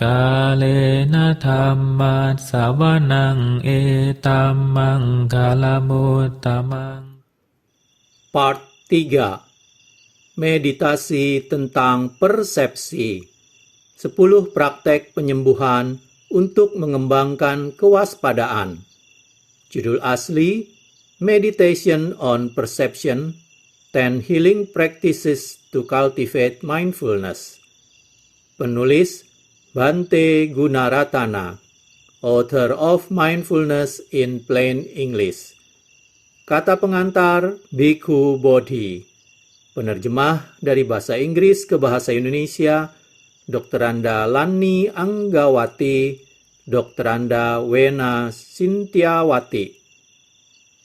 กาเลนะธัมมัสสวนังเอตัมมังคลมุตตมัง Part 3. Meditasi tentang persepsi. 10 praktek penyembuhan untuk mengembangkan kewaspadaan. Judul asli Meditation on Perception, 10 Healing Practices to Cultivate Mindfulness. Penulis Bhante Gunaratana, author of Mindfulness in Plain English. Kata pengantar Bhikkhu Bodhi. Penerjemah dari bahasa Inggris ke bahasa Indonesia, Dr. Anda Lani Anggawati, Dr. Anda Wena Sintiawati.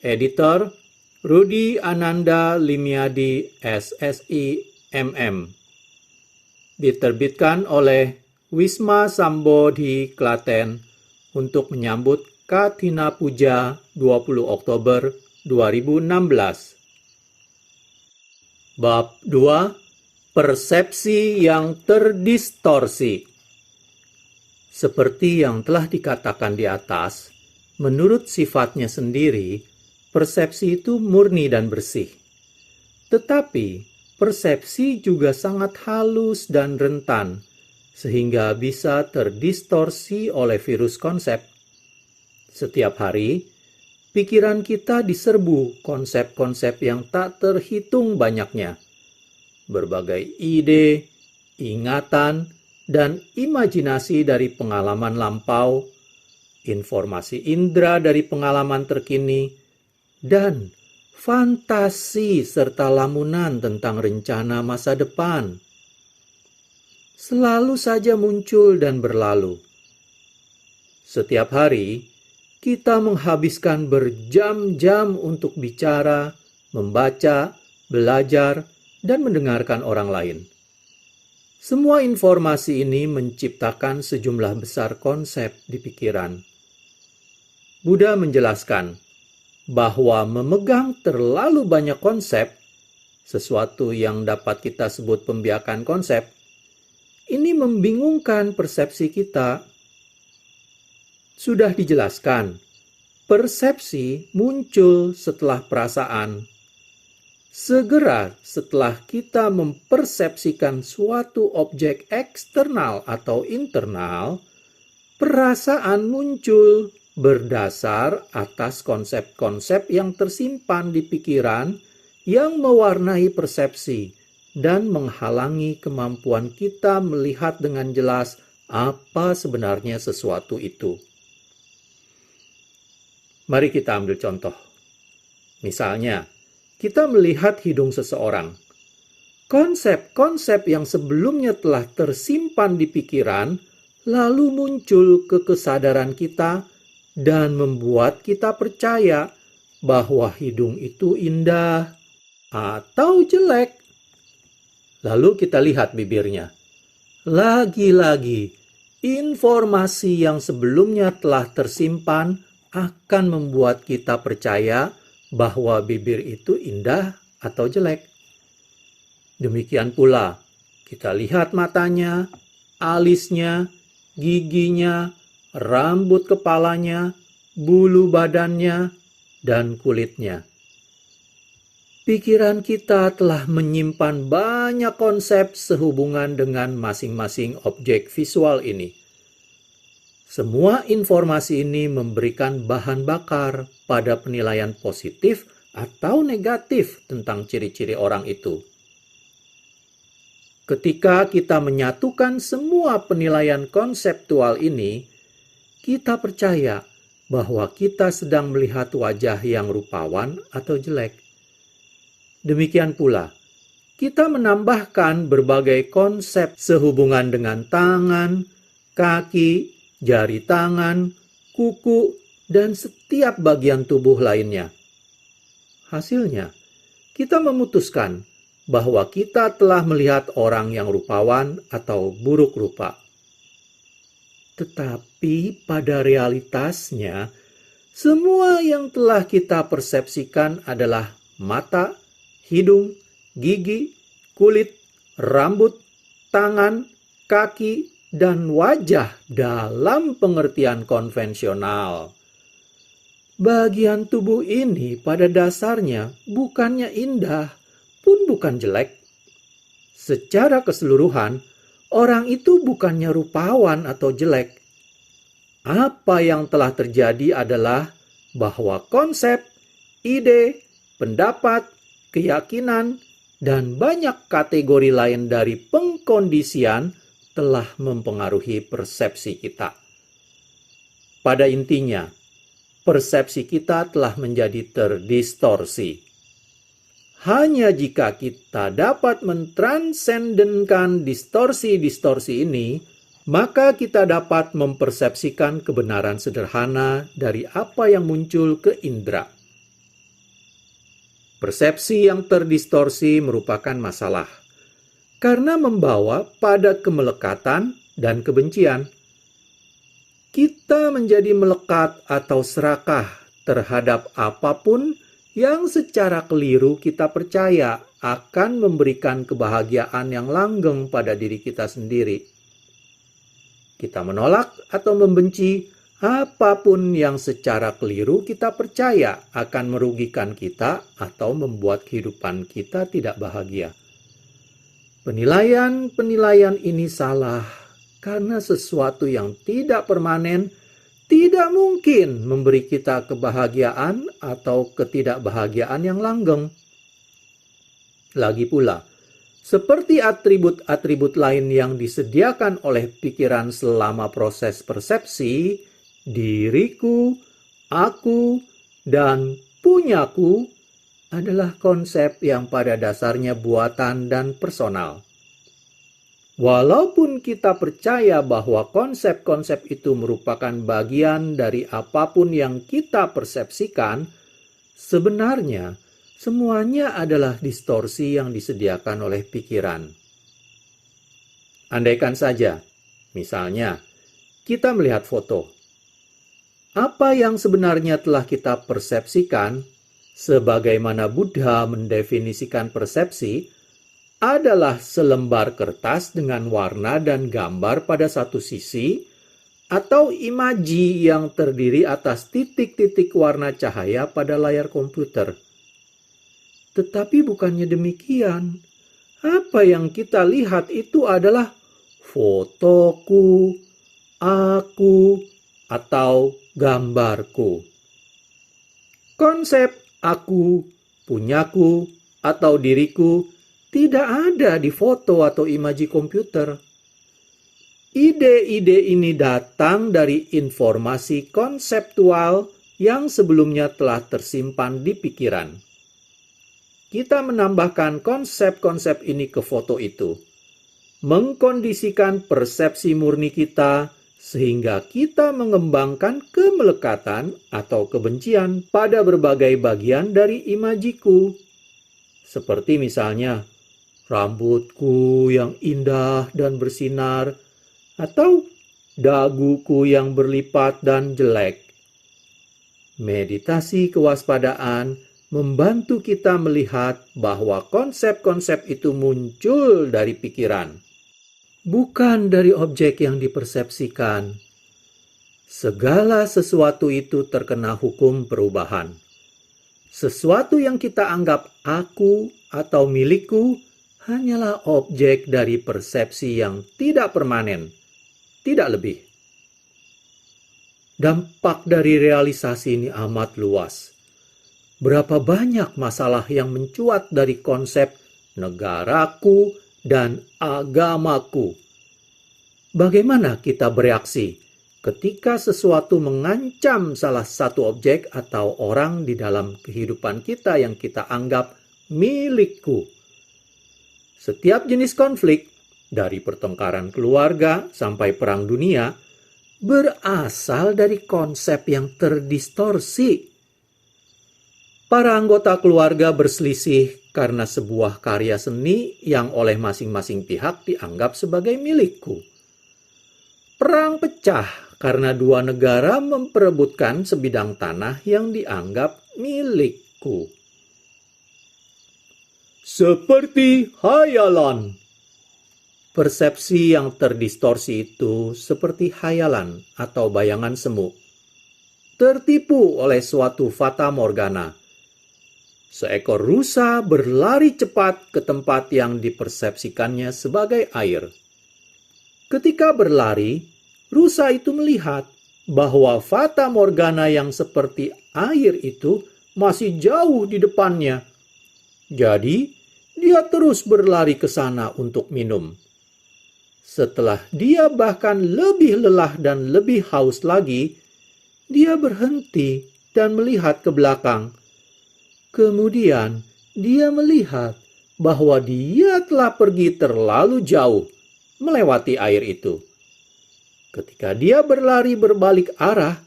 Editor Rudi Ananda Limiadi, SSI, MM. Diterbitkan oleh Wisma Sambodhi Klaten untuk menyambut Kathina Puja 20 Oktober 2016. Bab 2. Persepsi yang terdistorsi. Seperti yang telah dikatakan di atas, menurut sifatnya sendiri, persepsi itu murni dan bersih. Tetapi, persepsi juga sangat halus dan rentan, sehingga bisa terdistorsi oleh virus konsep. Setiap hari, pikiran kita diserbu konsep-konsep yang tak terhitung banyaknya. Berbagai ide, ingatan, dan imajinasi dari pengalaman lampau, informasi indera dari pengalaman terkini, dan fantasi serta lamunan tentang rencana masa depan. Selalu saja muncul dan berlalu. Setiap hari, kita menghabiskan berjam-jam untuk bicara, membaca, belajar, dan mendengarkan orang lain. Semua informasi ini menciptakan sejumlah besar konsep di pikiran. Buddha menjelaskan bahwa memegang terlalu banyak konsep, sesuatu yang dapat kita sebut pembiakan konsep, ini membingungkan persepsi kita. Sudah dijelaskan, persepsi muncul setelah perasaan. Segera setelah kita mempersepsikan suatu objek eksternal atau internal, perasaan muncul berdasar atas konsep-konsep yang tersimpan di pikiran yang mewarnai persepsi dan menghalangi kemampuan kita melihat dengan jelas apa sebenarnya sesuatu itu. Mari kita ambil contoh. Misalnya, kita melihat hidung seseorang. Konsep-konsep yang sebelumnya telah tersimpan di pikiran lalu muncul ke kesadaran kita dan membuat kita percaya bahwa hidung itu indah atau jelek. Lalu kita lihat bibirnya. Lagi-lagi, informasi yang sebelumnya telah tersimpan akan membuat kita percaya bahwa bibir itu indah atau jelek. Demikian pula, kita lihat matanya, alisnya, giginya, rambut kepalanya, bulu badannya, dan kulitnya. Pikiran kita telah menyimpan banyak konsep sehubungan dengan masing-masing objek visual ini. Semua informasi ini memberikan bahan bakar pada penilaian positif atau negatif tentang ciri-ciri orang itu. Ketika kita menyatukan semua penilaian konseptual ini, kita percaya bahwa kita sedang melihat wajah yang rupawan atau jelek. Demikian pula, kita menambahkan berbagai konsep sehubungan dengan tangan, kaki, jari tangan, kuku, dan setiap bagian tubuh lainnya. Hasilnya, kita memutuskan bahwa kita telah melihat orang yang rupawan atau buruk rupa. Tetapi pada realitasnya, semua yang telah kita persepsikan adalah mata, hidung, gigi, kulit, rambut, tangan, kaki, dan wajah dalam pengertian konvensional. Bagian tubuh ini pada dasarnya bukannya indah, pun bukan jelek. Secara keseluruhan, orang itu bukannya rupawan atau jelek. Apa yang telah terjadi adalah bahwa konsep, ide, pendapat, keyakinan, dan banyak kategori lain dari pengkondisian telah mempengaruhi persepsi kita. Pada intinya, persepsi kita telah menjadi terdistorsi. Hanya jika kita dapat mentransendenkan distorsi-distorsi ini, maka kita dapat mempersepsikan kebenaran sederhana dari apa yang muncul ke indera. Persepsi yang terdistorsi merupakan masalah, karena membawa pada kemelekatan dan kebencian. Kita menjadi melekat atau serakah terhadap apapun yang secara keliru kita percaya akan memberikan kebahagiaan yang langgeng pada diri kita sendiri. Kita menolak atau membenci apapun yang secara keliru kita percaya akan merugikan kita atau membuat kehidupan kita tidak bahagia. Penilaian-penilaian ini salah karena sesuatu yang tidak permanen tidak mungkin memberi kita kebahagiaan atau ketidakbahagiaan yang langgeng. Lagi pula, seperti atribut-atribut lain yang disediakan oleh pikiran selama proses persepsi, diriku, aku, dan punyaku adalah konsep yang pada dasarnya buatan dan personal. Walaupun kita percaya bahwa konsep-konsep itu merupakan bagian dari apapun yang kita persepsikan, sebenarnya semuanya adalah distorsi yang disediakan oleh pikiran. Andaikan saja, misalnya, kita melihat foto. Apa yang sebenarnya telah kita persepsikan, sebagaimana Buddha mendefinisikan persepsi, adalah selembar kertas dengan warna dan gambar pada satu sisi, atau imaji yang terdiri atas titik-titik warna cahaya pada layar komputer. Tetapi bukannya demikian. Apa yang kita lihat itu adalah fotoku, aku, atau gambarku. Konsep aku, punyaku, atau diriku tidak ada di foto atau imaji komputer. Ide-ide ini datang dari informasi konseptual yang sebelumnya telah tersimpan di pikiran. Kita menambahkan konsep-konsep ini ke foto itu, mengkondisikan persepsi murni kita sehingga kita mengembangkan kemelekatan atau kebencian pada berbagai bagian dari imajiku. Seperti misalnya, rambutku yang indah dan bersinar, atau daguku yang berlipat dan jelek. Meditasi kewaspadaan membantu kita melihat bahwa konsep-konsep itu muncul dari pikiran, bukan dari objek yang dipersepsikan. Segala sesuatu itu terkena hukum perubahan. Sesuatu yang kita anggap aku atau milikku hanyalah objek dari persepsi yang tidak permanen, tidak lebih. Dampak dari realisasi ini amat luas. Berapa banyak masalah yang mencuat dari konsep negaraku dan agamaku. Bagaimana kita bereaksi ketika sesuatu mengancam salah satu objek atau orang di dalam kehidupan kita yang kita anggap milikku? Setiap jenis konflik, dari pertengkaran keluarga sampai perang dunia, berasal dari konsep yang terdistorsi. Para anggota keluarga berselisih karena sebuah karya seni yang oleh masing-masing pihak dianggap sebagai milikku. Perang pecah karena dua negara memperebutkan sebidang tanah yang dianggap milikku. Seperti hayalan. Persepsi yang terdistorsi itu seperti khayalan atau bayangan semu. Tertipu oleh suatu fata morgana. Seekor rusa berlari cepat ke tempat yang dipersepsikannya sebagai air. Ketika berlari, rusa itu melihat bahwa fata morgana yang seperti air itu masih jauh di depannya. Jadi, dia terus berlari ke sana untuk minum. Setelah dia bahkan lebih lelah dan lebih haus lagi, dia berhenti dan melihat ke belakang. Kemudian, dia melihat bahwa dia telah pergi terlalu jauh melewati air itu. Ketika dia berlari berbalik arah,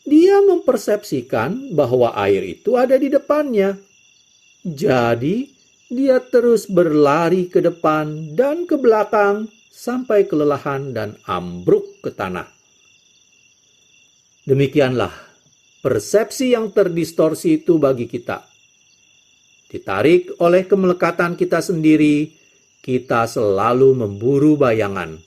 dia mempersepsikan bahwa air itu ada di depannya. Jadi, dia terus berlari ke depan dan ke belakang sampai kelelahan dan ambruk ke tanah. Demikianlah persepsi yang terdistorsi itu bagi kita. Ditarik oleh kemelekatan kita sendiri, kita selalu memburu bayangan.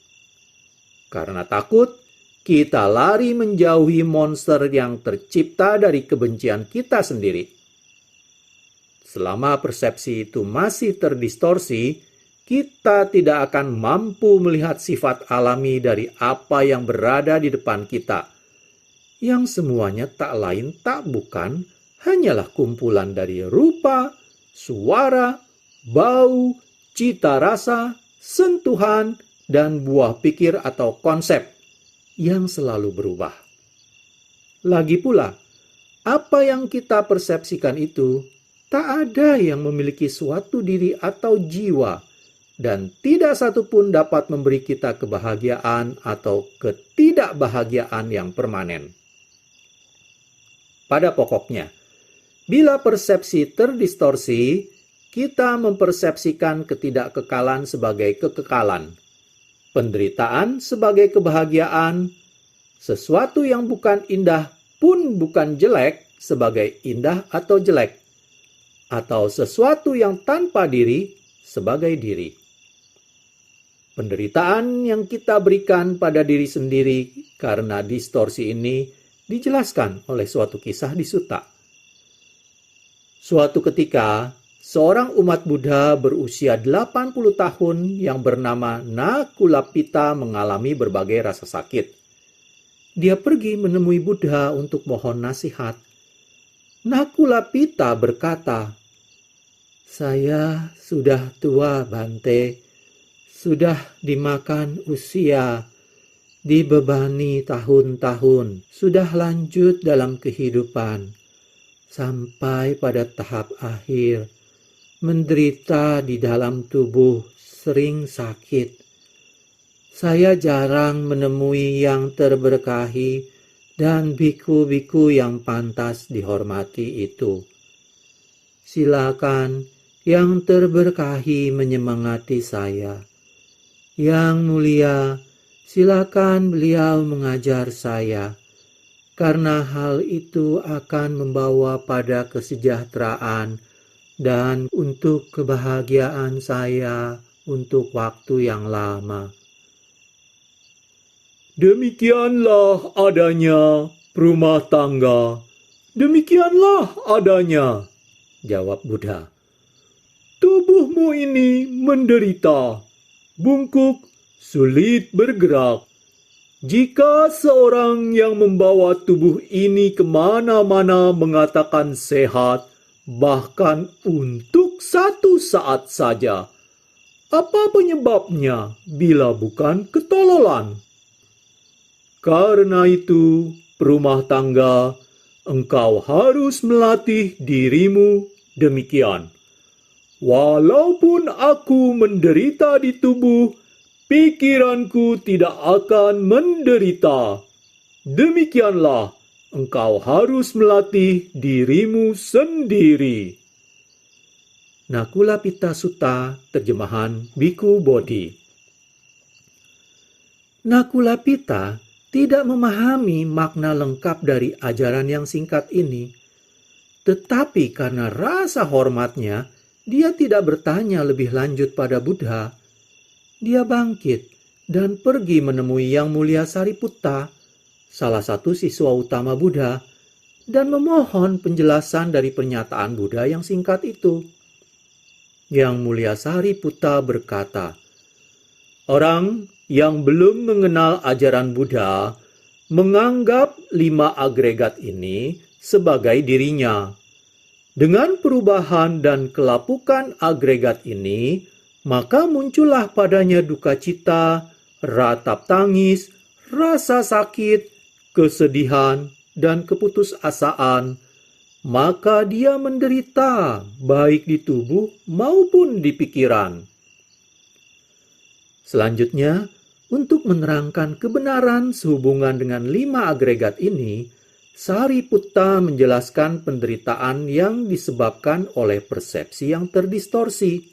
Karena takut, kita lari menjauhi monster yang tercipta dari kebencian kita sendiri. Selama persepsi itu masih terdistorsi, kita tidak akan mampu melihat sifat alami dari apa yang berada di depan kita, yang semuanya tak lain tak bukan hanyalah kumpulan dari rupa, suara, bau, cita rasa, sentuhan, dan buah pikir atau konsep yang selalu berubah. Lagi pula, apa yang kita persepsikan itu tak ada yang memiliki suatu diri atau jiwa, dan tidak satu pun dapat memberi kita kebahagiaan atau ketidakbahagiaan yang permanen. Pada pokoknya, bila persepsi terdistorsi, kita mempersepsikan ketidakkekalan sebagai kekekalan, penderitaan sebagai kebahagiaan, sesuatu yang bukan indah pun bukan jelek sebagai indah atau jelek, atau sesuatu yang tanpa diri sebagai diri. Penderitaan yang kita berikan pada diri sendiri karena distorsi ini dijelaskan oleh suatu kisah di Sutta. Suatu ketika, seorang umat Buddha berusia 80 tahun yang bernama Nakulapita mengalami berbagai rasa sakit. Dia pergi menemui Buddha untuk mohon nasihat. Nakulapita berkata, "Saya sudah tua, Bante. Sudah dimakan usia, dibebani tahun-tahun, sudah lanjut dalam kehidupan, sampai pada tahap akhir, menderita di dalam tubuh, sering sakit. Saya jarang menemui yang terberkahi dan biku-biku yang pantas dihormati itu. Silakan yang terberkahi menyemangati saya. Yang mulia, silakan beliau mengajar saya, karena hal itu akan membawa pada kesejahteraan dan untuk kebahagiaan saya untuk waktu yang lama." "Demikianlah adanya, rumah tangga. Demikianlah adanya," jawab Buddha. "Tubuhmu ini menderita, bungkuk, sulit bergerak. Jika seorang yang membawa tubuh ini kemana-mana mengatakan sehat, bahkan untuk satu saat saja, apa penyebabnya bila bukan ketololan? Karena itu, perumah tangga, engkau harus melatih dirimu demikian. Walaupun aku menderita di tubuh, pikiranku tidak akan menderita. Demikianlah, engkau harus melatih dirimu sendiri." Nakulapita Sutta, terjemahan Biku Bodhi. Nakulapita tidak memahami makna lengkap dari ajaran yang singkat ini. Tetapi karena rasa hormatnya, dia tidak bertanya lebih lanjut pada Buddha. dia bangkit dan pergi menemui Yang Mulia Sariputta, salah satu siswa utama Buddha, dan memohon penjelasan dari pernyataan Buddha yang singkat itu. Yang Mulia Sariputta berkata, "Orang yang belum mengenal ajaran Buddha menganggap 5 agregat ini sebagai dirinya. Dengan perubahan dan kelapukan agregat ini, maka muncullah padanya duka cita, ratap tangis, rasa sakit, kesedihan, dan keputusasaan. Maka dia menderita baik di tubuh maupun di pikiran." Selanjutnya, untuk menerangkan kebenaran sehubungan dengan 5 agregat ini, Sariputta menjelaskan penderitaan yang disebabkan oleh persepsi yang terdistorsi.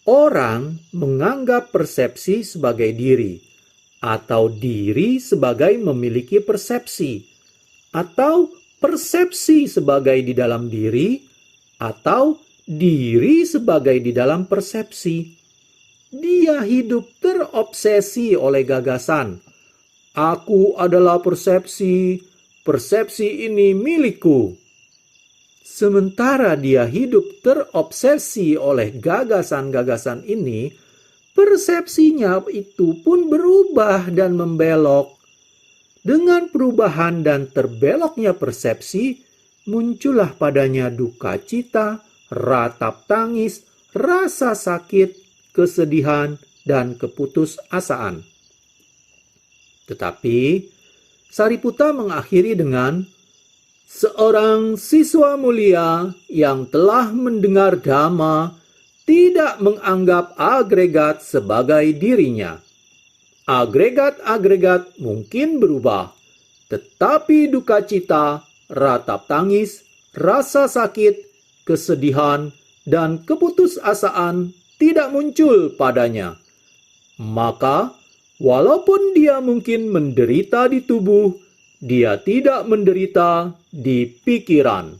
Orang menganggap persepsi sebagai diri, atau diri sebagai memiliki persepsi, atau persepsi sebagai di dalam diri, atau diri sebagai di dalam persepsi. Dia hidup terobsesi oleh gagasan. Aku adalah persepsi, persepsi ini milikku. Sementara dia hidup terobsesi oleh gagasan-gagasan ini, persepsinya itu pun berubah dan membelok. Dengan perubahan dan terbeloknya persepsi, muncullah padanya duka cita, ratap tangis, rasa sakit, kesedihan, dan keputusasaan. Tetapi Sariputta mengakhiri dengan, "Seorang siswa mulia yang telah mendengar Dhamma tidak menganggap agregat sebagai dirinya. Agregat-agregat mungkin berubah, tetapi duka cita, ratap tangis, rasa sakit, kesedihan, dan keputusasaan tidak muncul padanya. Maka, walaupun dia mungkin menderita di tubuh, dia tidak menderita di pikiran."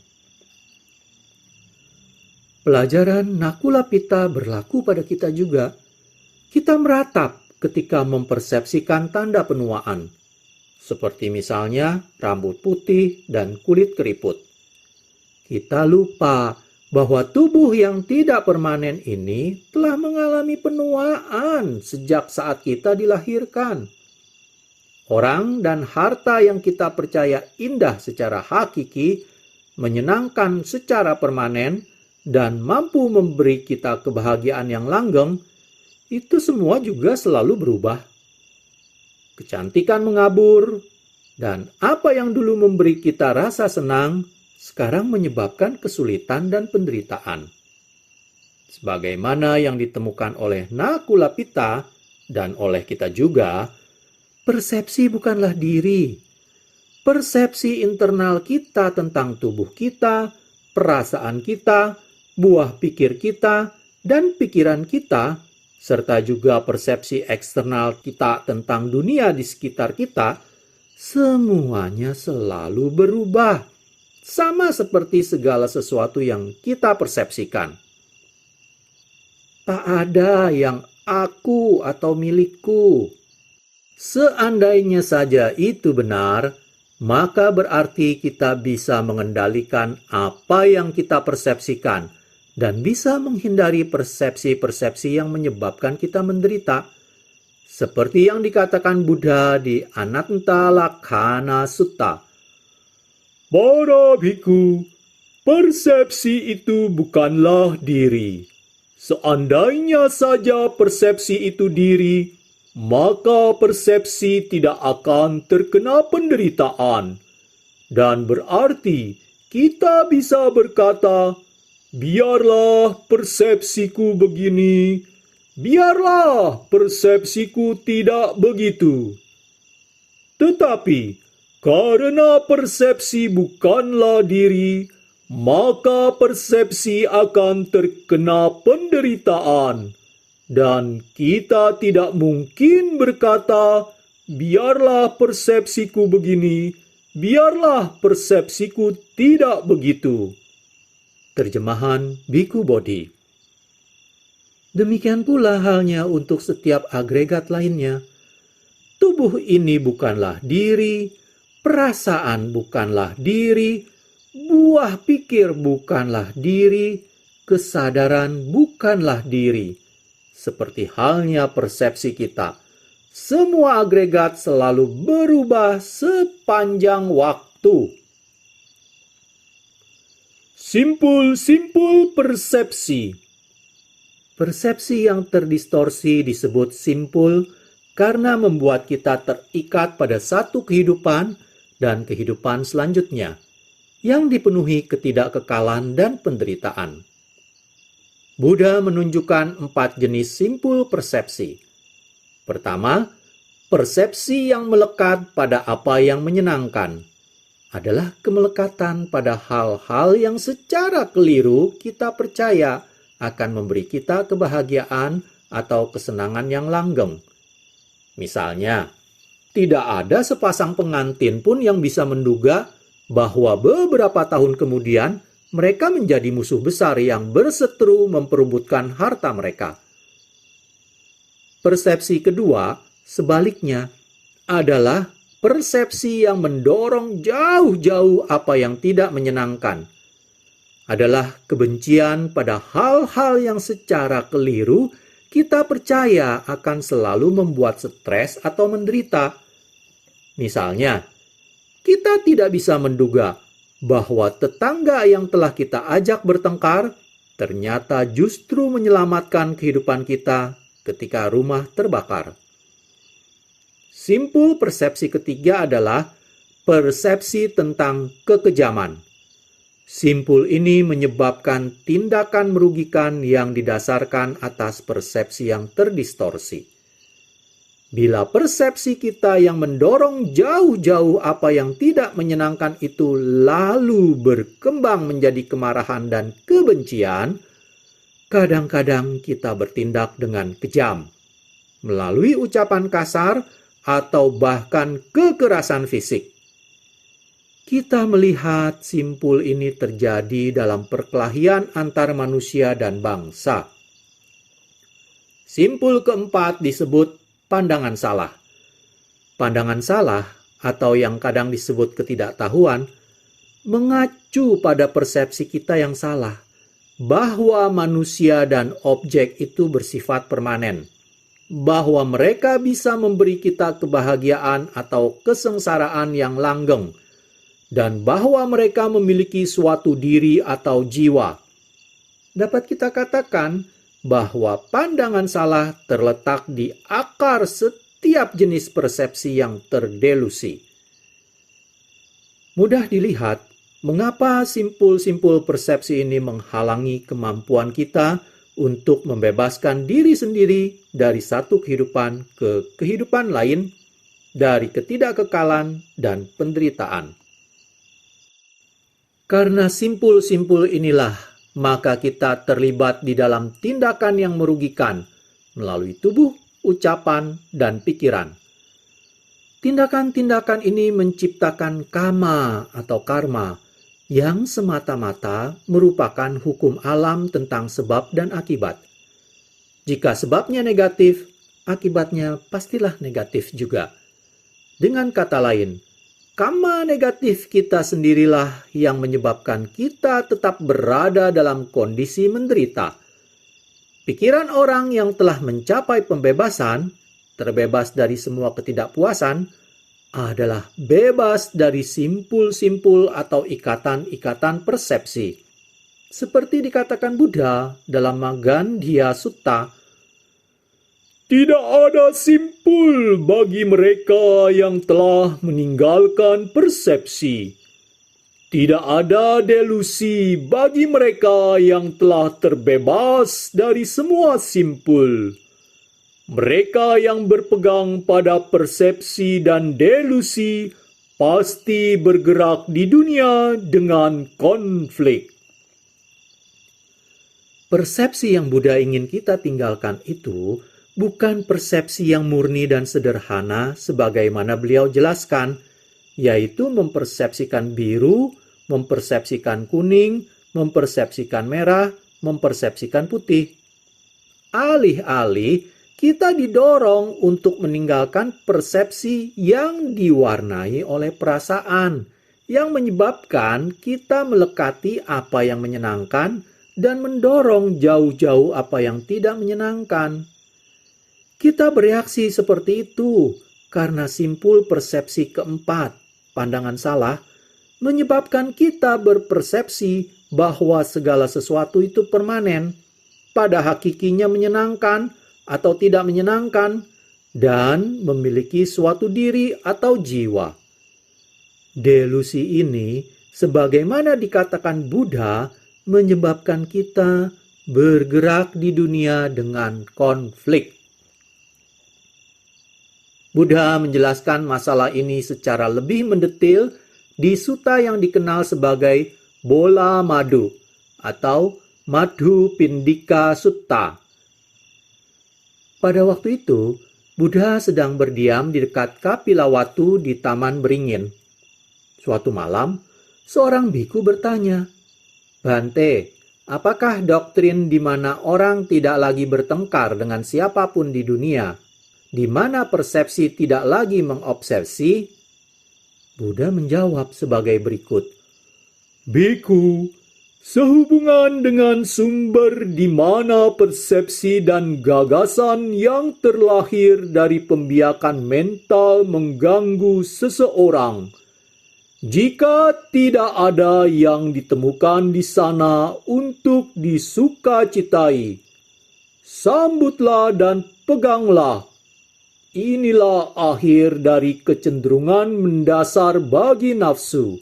Pelajaran Nakulapita berlaku pada kita juga. Kita meratap ketika mempersepsikan tanda penuaan, seperti misalnya rambut putih dan kulit keriput. Kita lupa bahwa tubuh yang tidak permanen ini telah mengalami penuaan sejak saat kita dilahirkan. Orang dan harta yang kita percaya indah secara hakiki, menyenangkan secara permanen, dan mampu memberi kita kebahagiaan yang langgeng, itu semua juga selalu berubah. Kecantikan mengabur, dan apa yang dulu memberi kita rasa senang, sekarang menyebabkan kesulitan dan penderitaan. Sebagaimana yang ditemukan oleh Nakulapita dan oleh kita juga, persepsi bukanlah diri. Persepsi internal kita tentang tubuh kita, perasaan kita, buah pikir kita, dan pikiran kita, serta juga persepsi eksternal kita tentang dunia di sekitar kita, semuanya selalu berubah. Sama seperti segala sesuatu yang kita persepsikan. Tak ada yang aku atau milikku. Seandainya saja itu benar, maka berarti kita bisa mengendalikan apa yang kita persepsikan dan bisa menghindari persepsi-persepsi yang menyebabkan kita menderita. Seperti yang dikatakan Buddha di Anattalakkana Sutta. "Para bhikkhu, persepsi itu bukanlah diri. Seandainya saja persepsi itu diri, maka persepsi tidak akan terkena penderitaan. Dan berarti kita bisa berkata, biarlah persepsiku begini, biarlah persepsiku tidak begitu. Tetapi karena persepsi bukanlah diri, maka persepsi akan terkena penderitaan. Dan kita tidak mungkin berkata, biarlah persepsiku begini, biarlah persepsiku tidak begitu." Terjemahan Bhikkhu Bodhi. Demikian pula halnya untuk setiap agregat lainnya. Tubuh ini bukanlah diri, perasaan bukanlah diri, buah pikir bukanlah diri, kesadaran bukanlah diri. Seperti halnya persepsi kita, semua agregat selalu berubah sepanjang waktu. Simpul-simpul persepsi. Persepsi yang terdistorsi disebut simpul karena membuat kita terikat pada satu kehidupan dan kehidupan selanjutnya yang dipenuhi ketidakkekalan dan penderitaan. Buddha menunjukkan 4 jenis simpul persepsi. Pertama, persepsi yang melekat pada apa yang menyenangkan adalah kemelekatan pada hal-hal yang secara keliru kita percaya akan memberi kita kebahagiaan atau kesenangan yang langgeng. Misalnya, tidak ada sepasang pengantin pun yang bisa menduga bahwa beberapa tahun kemudian mereka menjadi musuh besar yang berseteru memperebutkan harta mereka. Persepsi kedua, sebaliknya, adalah persepsi yang mendorong jauh-jauh apa yang tidak menyenangkan. Adalah kebencian pada hal-hal yang secara keliru kita percaya akan selalu membuat stres atau menderita. Misalnya, kita tidak bisa menduga bahwa tetangga yang telah kita ajak bertengkar ternyata justru menyelamatkan kehidupan kita ketika rumah terbakar. Simpul persepsi ketiga adalah persepsi tentang kekejaman. Simpul ini menyebabkan tindakan merugikan yang didasarkan atas persepsi yang terdistorsi. Bila persepsi kita yang mendorong jauh-jauh apa yang tidak menyenangkan itu lalu berkembang menjadi kemarahan dan kebencian, kadang-kadang kita bertindak dengan kejam, melalui ucapan kasar atau bahkan kekerasan fisik. Kita melihat simpul ini terjadi dalam perkelahian antar manusia dan bangsa. Simpul keempat disebut pandangan salah. Pandangan salah, atau yang kadang disebut ketidaktahuan, mengacu pada persepsi kita yang salah, bahwa manusia dan objek itu bersifat permanen, bahwa mereka bisa memberi kita kebahagiaan atau kesengsaraan yang langgeng, dan bahwa mereka memiliki suatu diri atau jiwa. Dapat kita katakan bahwa pandangan salah terletak di akar setiap jenis persepsi yang terdelusi. Mudah dilihat mengapa simpul-simpul persepsi ini menghalangi kemampuan kita untuk membebaskan diri sendiri dari satu kehidupan ke kehidupan lain, dari ketidakkekalan dan penderitaan. Karena simpul-simpul inilah, maka kita terlibat di dalam tindakan yang merugikan melalui tubuh, ucapan, dan pikiran. Tindakan-tindakan ini menciptakan kama atau karma yang semata-mata merupakan hukum alam tentang sebab dan akibat. Jika sebabnya negatif, akibatnya pastilah negatif juga. Dengan kata lain, karma negatif kita sendirilah yang menyebabkan kita tetap berada dalam kondisi menderita. Pikiran orang yang telah mencapai pembebasan, terbebas dari semua ketidakpuasan, adalah bebas dari simpul-simpul atau ikatan-ikatan persepsi. Seperti dikatakan Buddha dalam Maggandhya Sutta, tidak ada simpul bagi mereka yang telah meninggalkan persepsi. Tidak ada delusi bagi mereka yang telah terbebas dari semua simpul. Mereka yang berpegang pada persepsi dan delusi pasti bergerak di dunia dengan konflik. Persepsi yang Buddha ingin kita tinggalkan itu bukan persepsi yang murni dan sederhana sebagaimana beliau jelaskan, yaitu mempersepsikan biru, mempersepsikan kuning, mempersepsikan merah, mempersepsikan putih. Alih-alih kita didorong untuk meninggalkan persepsi yang diwarnai oleh perasaan, yang menyebabkan kita melekati apa yang menyenangkan dan mendorong jauh-jauh apa yang tidak menyenangkan. Kita bereaksi seperti itu karena simpul persepsi keempat, pandangan salah, menyebabkan kita berpersepsi bahwa segala sesuatu itu permanen, pada hakikinya menyenangkan atau tidak menyenangkan, dan memiliki suatu diri atau jiwa. Delusi ini, sebagaimana dikatakan Buddha, menyebabkan kita bergerak di dunia dengan konflik. Buddha menjelaskan masalah ini secara lebih mendetil di sutta yang dikenal sebagai Bola Madu atau Madhu Pindika Sutta. Pada waktu itu, Buddha sedang berdiam di dekat Kapilawatu di Taman Beringin. Suatu malam, seorang biku bertanya, "Bante, apakah doktrin di mana orang tidak lagi bertengkar dengan siapapun di dunia, di mana persepsi tidak lagi mengobsesi?" Buddha menjawab sebagai berikut, "Biku, sehubungan dengan sumber di mana persepsi dan gagasan yang terlahir dari pembiakan mental mengganggu seseorang, jika tidak ada yang ditemukan di sana untuk disukacitai, sambutlah dan peganglah. Inilah akhir dari kecenderungan mendasar bagi nafsu,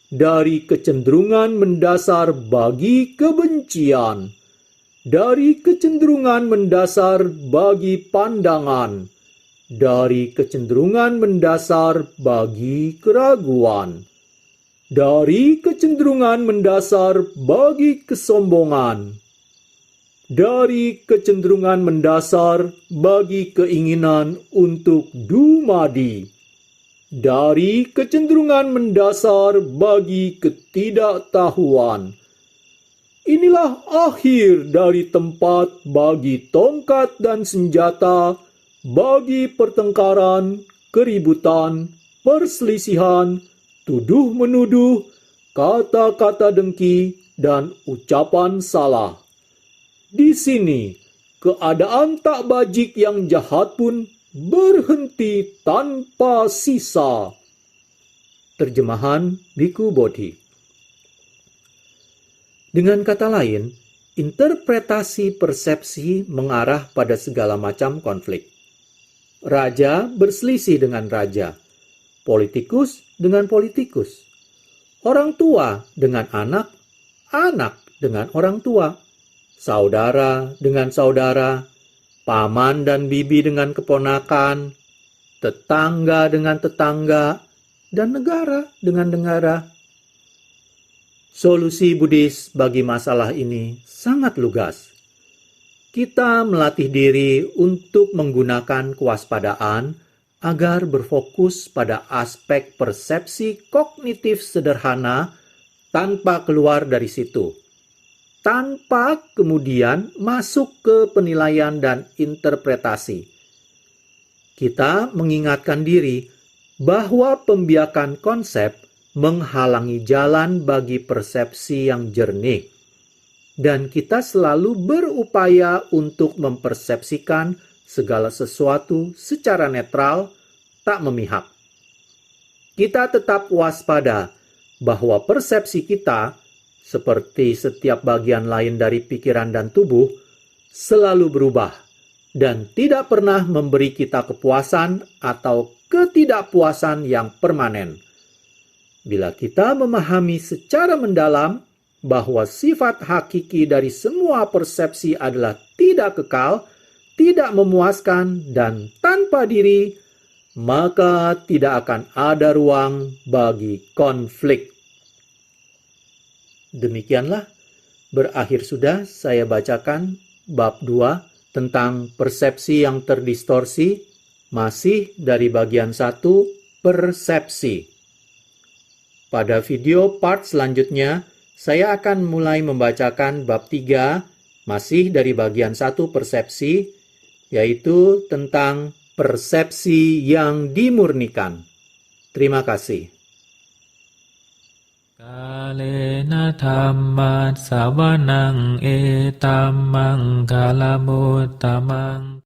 dari kecenderungan mendasar bagi kebencian, dari kecenderungan mendasar bagi pandangan, dari kecenderungan mendasar bagi keraguan, dari kecenderungan mendasar bagi kesombongan, dari kecenderungan mendasar bagi keinginan untuk dumadi, dari kecenderungan mendasar bagi ketidaktahuan. Inilah akhir dari tempat bagi tongkat dan senjata, bagi pertengkaran, keributan, perselisihan, tuduh-menuduh, kata-kata dengki, dan ucapan salah. Di sini, keadaan tak bajik yang jahat pun berhenti tanpa sisa." Terjemahan Biku Bodhi. Dengan kata lain, interpretasi persepsi mengarah pada segala macam konflik. Raja berselisih dengan raja, politikus dengan politikus, orang tua dengan anak, anak dengan orang tua, saudara dengan saudara, paman dan bibi dengan keponakan, tetangga dengan tetangga, dan negara dengan negara. Solusi Buddhis bagi masalah ini sangat lugas. Kita melatih diri untuk menggunakan kewaspadaan agar berfokus pada aspek persepsi kognitif sederhana tanpa keluar dari situ, tanpa kemudian masuk ke penilaian dan interpretasi. Kita mengingatkan diri bahwa pembiakan konsep menghalangi jalan bagi persepsi yang jernih, dan kita selalu berupaya untuk mempersepsikan segala sesuatu secara netral, tak memihak. Kita tetap waspada bahwa persepsi kita, seperti setiap bagian lain dari pikiran dan tubuh, selalu berubah dan tidak pernah memberi kita kepuasan atau ketidakpuasan yang permanen. Bila kita memahami secara mendalam bahwa sifat hakiki dari semua persepsi adalah tidak kekal, tidak memuaskan, dan tanpa diri, maka tidak akan ada ruang bagi konflik. Demikianlah, berakhir sudah saya bacakan bab 2 tentang persepsi yang terdistorsi, masih dari bagian 1, persepsi. Pada video part selanjutnya, saya akan mulai membacakan bab 3 Masih dari bagian 1 persepsi, yaitu tentang persepsi yang dimurnikan. Terima kasih. Kalena dhammat savanang etammang kalamuttamaଂ